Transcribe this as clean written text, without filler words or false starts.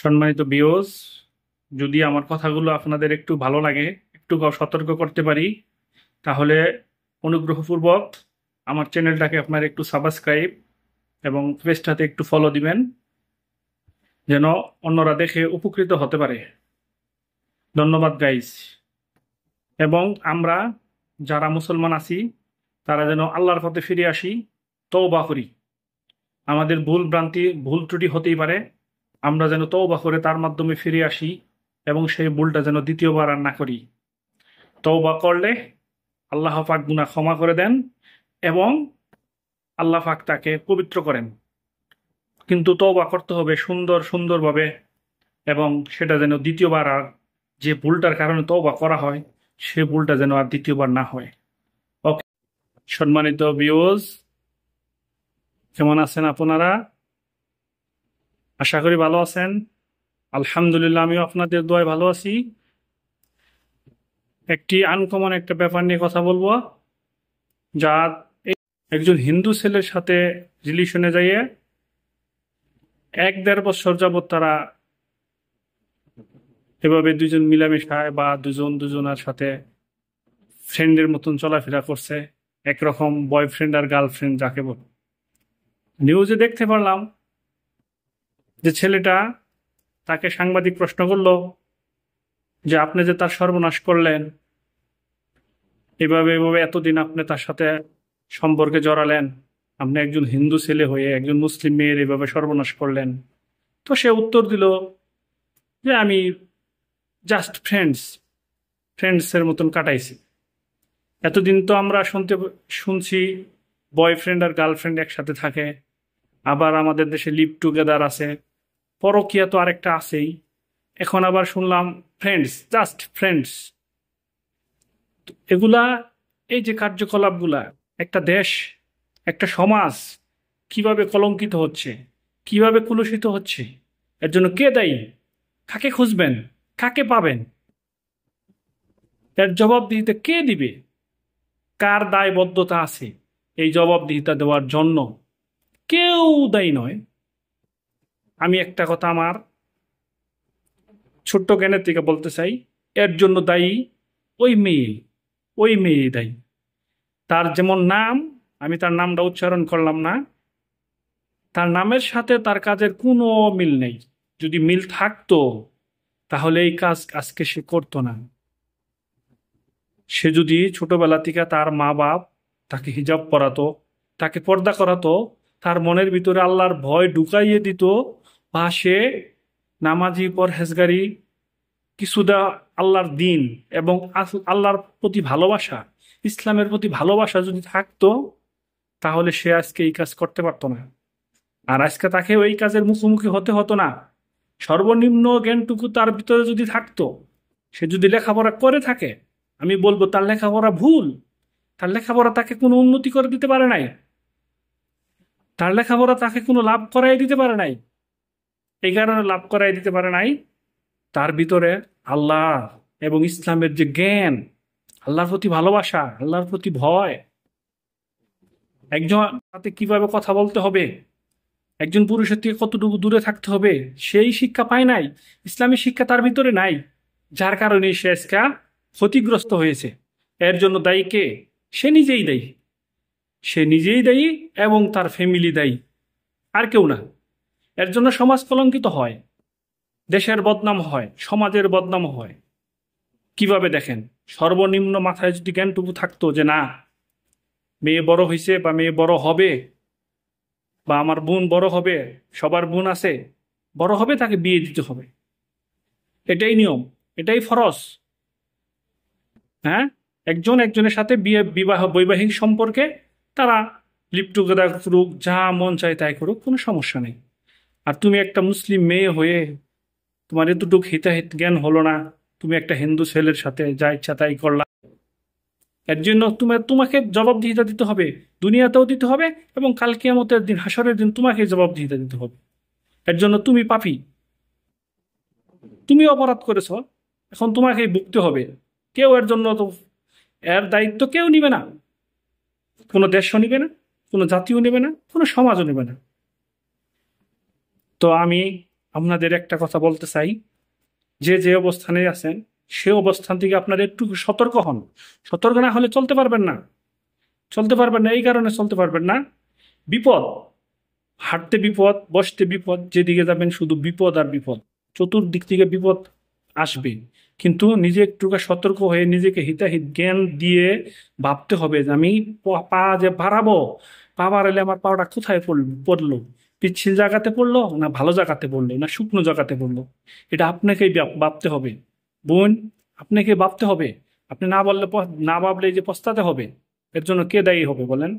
সম্মানিত ভিউয়ার্স, যদি আমার কথাগুলো আপনাদের একটু ভালো লাগে, একটু সতর্ক করতে পারি, তাহলে অনুগ্রহপূর্বক আমার চ্যানেলটাকে আপনার একটু সাবস্ক্রাইব এবং পেজটাতে একটু ফলো দিবেন, যেন অন্যরা দেখে উপকৃত হতে পারে। ধন্যবাদ গাইস। এবং আমরা যারা মুসলমান আছি তারা যেন আল্লাহর পথে ফিরে আসি, তওবা করি। আমাদের ভুল ভ্রান্তি, ভুল ত্রুটি হতেই পারে, আমরা যেন তওবা করে তার মাধ্যমে ফিরে আসি এবং সেই ভুলটা যেন দ্বিতীয়বার আর না করি। তওবা করলে আল্লাহ পাক গুনাহ ক্ষমা করে দেন এবং আল্লাহ পাক তাকে পবিত্র করেন। কিন্তু তওবা করতে হবে সুন্দরভাবে, এবং সেটা যেন দ্বিতীয়বার আর, যে ভুলটার কারণে তওবা করা হয় সে ভুলটা যেন আর দ্বিতীয়বার না হয়। ওকে। সম্মানিত ভিউয়ার্স, কেমন আছেন আপনারা? আশা করি ভালো আছেন। আলহামদুলিল্লাহ, আমিও আপনাদের দোয়ায় ভালো আছি। একটি আনকমন একটা ব্যাপার নিয়ে কথা বলবো, যা একজন হিন্দু ছেলের সাথে রিলেশনে যাইয়ে 1-1.5 বছর যাবৎ তারা এভাবে দুজন মিলামেশায় বা দুজনের সাথে ফ্রেন্ডের মতন চলাফেরা করছে, একরকম বয়ফ্রেন্ড আর গার্লফ্রেন্ড যাকে বল। নিউজে দেখতে পারলাম যে ছেলেটা, তাকে সাংবাদিক প্রশ্ন করলো যে আপনি যে তার সর্বনাশ করলেন, এভাবে এতদিন আপনি তার সাথে সম্পর্কে জড়ালেন, আপনি একজন হিন্দু ছেলে হয়ে একজন মুসলিম মেয়ের এভাবে সর্বনাশ করলেন। তো সে উত্তর দিল যে আমি জাস্ট ফ্রেন্ডসের মতন কাটাইছি। এতদিন তো আমরা শুনছি বয়ফ্রেন্ড আর গার্লফ্রেন্ড একসাথে থাকে, আবার আমাদের দেশে লিভ টুগেদার আছে, পরকীয়া তো আরেকটা আছেই, এখন আবার শুনলাম জাস্ট ফ্রেন্ডস। এগুলা, এই যে কার্যকলাপগুলা, একটা দেশ, একটা সমাজ কিভাবে কলঙ্কিত হচ্ছে, কিভাবে কুলুষিত হচ্ছে, এর জন্য কে দায়ী? কাকে খুঁজবেন? কাকে পাবেন? এর জবাবদিহিতা কে দিবে? কার দায়বদ্ধতা আছে এই জবাবদিহিতা দেওয়ার জন্য? কেউ দায়ী নয়। আমি একটা কথা আমার ছোট্ট জ্ঞানের থেকে বলতে চাই, এর জন্য দায়ী ওই মেয়ে দায়ী। তার যেমন নাম, আমি তার নামটা উচ্চারণ করলাম না, তার নামের সাথে তার কাজের কোনো মিল নেই। যদি মিল থাকতো তাহলে এই কাজ আজকে সে করতো না। সে যদি ছোটবেলা থেকে তার মা বাপ তাকে হিজাব পরাতো, তাকে পর্দা করাতো, তার মনের ভিতরে আল্লাহর ভয় ঢুকাইয়ে দিত, বা সে নামাজি পরহেজগারি কিছুটা আল্লাহর দিন এবং আল্লাহর প্রতি ভালোবাসা, ইসলামের প্রতি ভালোবাসা যদি থাকতো, তাহলে সে আজকে এই কাজ করতে পারতো না। আর আজকে তাকে ওই কাজের মুখোমুখি হতে হতো না। সর্বনিম্ন জ্ঞানটুকু তার ভিতরে যদি থাকতো, সে যদি লেখাপড়া করে থাকে, আমি বলবো তার লেখাপড়া ভুল। তার লেখাপড়া তাকে কোনো উন্নতি করে দিতে পারে নাই, তার লেখাপড়া তাকে কোনো লাভ করাই দিতে পারে নাই। এই কারণে লাভ করাই দিতে পারে নাই, তার ভিতরে আল্লাহ এবং ইসলামের যে জ্ঞান, আল্লাহর প্রতি ভালোবাসা, আল্লাহর প্রতি ভয়, একজন সাথে কিভাবে কথা বলতে হবে, একজন পুরুষের থেকে কতটুকু দূরে থাকতে হবে, সেই শিক্ষা পায় নাই। ইসলামী শিক্ষা তার ভিতরে নাই, যার কারণে সে আজকে ক্ষতিগ্রস্ত হয়েছে। এর জন্য দায়ী কে? সে নিজেই দায়ী। সে নিজেই দায়ী এবং তার ফ্যামিলি দায়ী, আর কেউ না। এর জন্য সমাজ কলঙ্কিত হয়, দেশের বদনাম হয়, সমাজের বদনাম হয়। কিভাবে দেখেন, সর্বনিম্ন মাথায় যদি জ্ঞানটুকু থাকতো যে না, মেয়ে বড় হয়েছে বা মেয়ে বড় হবে, বা আমার বোন বড় হবে, সবার বোন আছে, বড় হবে, তাকে বিয়ে দিতে হবে, এটাই নিয়ম, এটাই ফরজ। হ্যাঁ, একজন একজনের সাথে বৈবাহিক সম্পর্কে তারা লিভ টুগেদার করুক, যা মন চায় তাই করুক, কোনো সমস্যা নেই। আর তুমি একটা মুসলিম মেয়ে হয়ে তোমার এতটুকু হিতাহিত জ্ঞান হলো না, তুমি একটা হিন্দু ছেলের সাথে যা ইচ্ছা তাই করলা। এর জন্য তোমাকে জবাবদিহিতা দিতে হবে, দুনিয়াতেও দিতে হবে এবং কাল কিয়ামতের দিন, হাসরের দিন তোমাকে জবাবদিহিতা দিতে হবে। এর জন্য তুমি পাপী, তুমি অপরাধ করেছ, এখন তোমাকেই ভুগতে হবে। কেউ এর জন্য তো, এর দায়িত্ব কেউ নিবে না, কোনো দেশও নিবে না, কোনো জাতিও নেবে না, কোনো সমাজও নেবে না। তো আমি আপনাদের একটা কথা বলতে চাই, যে যে অবস্থানে আছেন সে অবস্থান থেকে আপনারা একটু সতর্ক হন। সতর্ক না হলে চলতে পারবেন না। চলতে পারবেন না এই কারণে চলতে পারবেন না, বিপদ, হাঁটতে বিপদ, বসতে বিপদ, যেদিকে যাবেন শুধু বিপদ আর বিপদ, চতুর্দিক থেকে বিপদ আসবে। কিন্তু নিজে একটু সতর্ক হয়ে নিজেকে হিতাহিত জ্ঞান দিয়ে ভাবতে হবে যে আমি পা যে বাড়াবো, পা বাড়ালে আমার পাটা কোথায় পড়লো, পিচ্ছিল জায়গাতে পড়লো না ভালো জায়গাতে পড়লো না শুকনো জায়গাতে পড়লো, এটা আপনাকেই ভাবতে হবে। বোন, আপনাকে ভাবতে হবে। আপনি না বললে না ভাবলে এই যে পস্তাতে হবে, এর জন্য কে দায়ী হবে বলেন?